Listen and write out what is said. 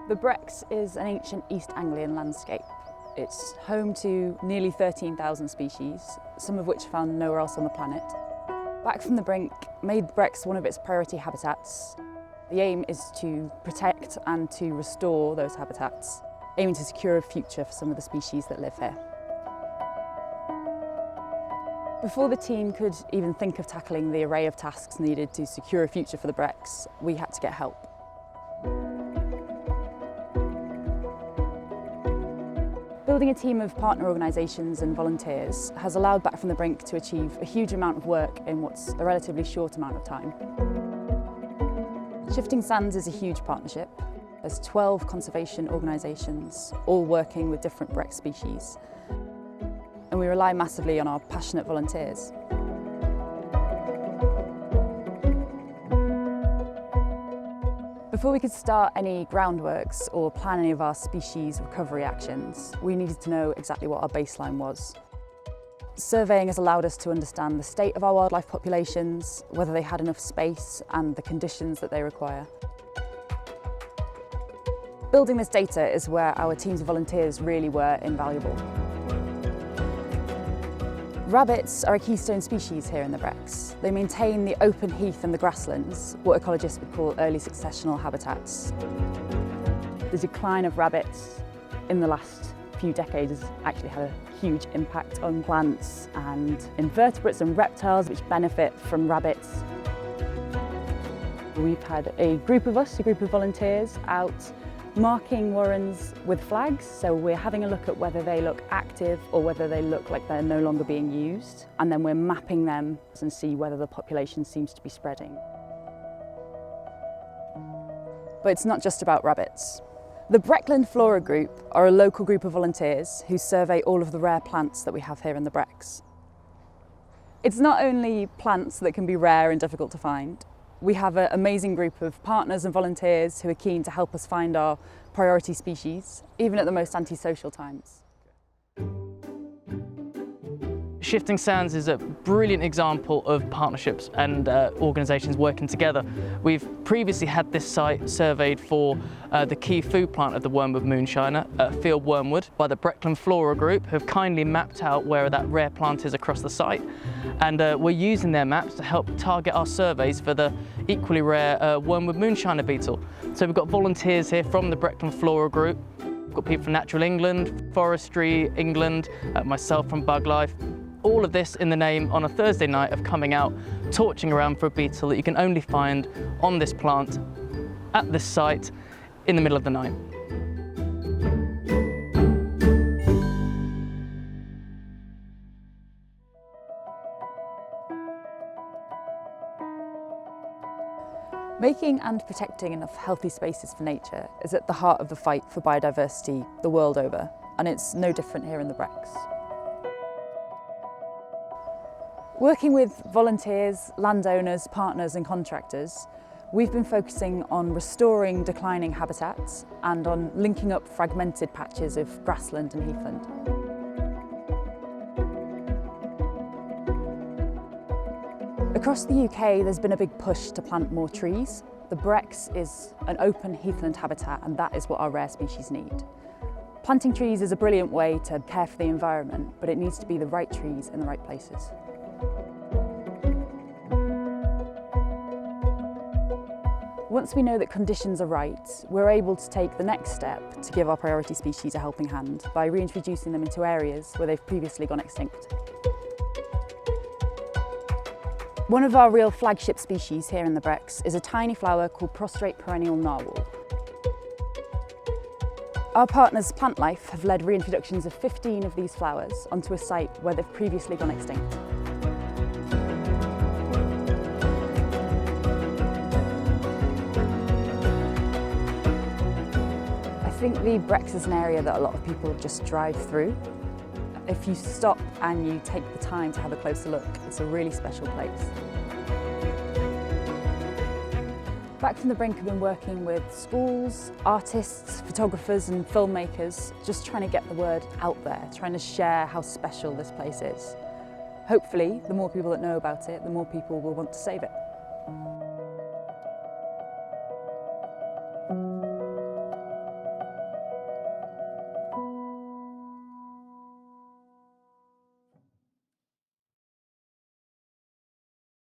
The Brecks is an ancient East Anglian landscape. It's home to nearly 13,000 species, some of which are found nowhere else on the planet. Back from the Brink made the Brecks one of its priority habitats. The aim is to protect and to restore those habitats, aiming to secure a future for some of the species that live here. Before the team could even think of tackling the array of tasks needed to secure a future for the Brecks, we had to get help. Building a team of partner organisations and volunteers has allowed Back from the Brink to achieve a huge amount of work in what's a relatively short amount of time. Shifting Sands is a huge partnership. There's 12 conservation organisations, all working with different Breck species. And we rely massively on our passionate volunteers. Before we could start any groundworks or plan any of our species recovery actions, we needed to know exactly what our baseline was. Surveying has allowed us to understand the state of our wildlife populations, whether they had enough space and the conditions that they require. Building this data is where our teams of volunteers really were invaluable. Rabbits are a keystone species here in the Brecks. They maintain the open heath and the grasslands, what ecologists would call early successional habitats. The decline of rabbits in the last few decades has actually had a huge impact on plants and invertebrates and reptiles which benefit from rabbits. We've had a group of volunteers out marking warrens with flags, so we're having a look at whether they look active or whether they look like they're no longer being used, and then we're mapping them and see whether the population seems to be spreading. But it's not just about rabbits. The Breckland Flora Group are a local group of volunteers who survey all of the rare plants that we have here in the Brecks. It's not only plants that can be rare and difficult to find. We have an amazing group of partners and volunteers who are keen to help us find our priority species, even at the most antisocial times. Shifting Sands is a brilliant example of partnerships and organisations working together. We've previously had this site surveyed for the key food plant of the wormwood moonshiner, field wormwood, by the Breckland Flora Group, who have kindly mapped out where that rare plant is across the site. And we're using their maps to help target our surveys for the equally rare wormwood moonshiner beetle. So we've got volunteers here from the Breckland Flora Group. We've got people from Natural England, Forestry England, myself from Bug Life. All of this in the name on a Thursday night of coming out, torching around for a beetle that you can only find on this plant, at this site, in the middle of the night. Making and protecting enough healthy spaces for nature is at the heart of the fight for biodiversity the world over, and it's no different here in the Brecks. Working with volunteers, landowners, partners and contractors, we've been focusing on restoring declining habitats and on linking up fragmented patches of grassland and heathland. Across the UK, there's been a big push to plant more trees. The Brecks is an open heathland habitat, and that is what our rare species need. Planting trees is a brilliant way to care for the environment, but it needs to be the right trees in the right places. Once we know that conditions are right, we're able to take the next step to give our priority species a helping hand by reintroducing them into areas where they've previously gone extinct. One of our real flagship species here in the Brecks is a tiny flower called prostrate perennial narwhal. Our partners Plant Life have led reintroductions of 15 of these flowers onto a site where they've previously gone extinct. I think the Brecks is an area that a lot of people just drive through. If you stop and you take the time to have a closer look, it's a really special place. Back from the Brink have been working with schools, artists, photographers and filmmakers, just trying to get the word out there, trying to share how special this place is. Hopefully, the more people that know about it, the more people will want to save it.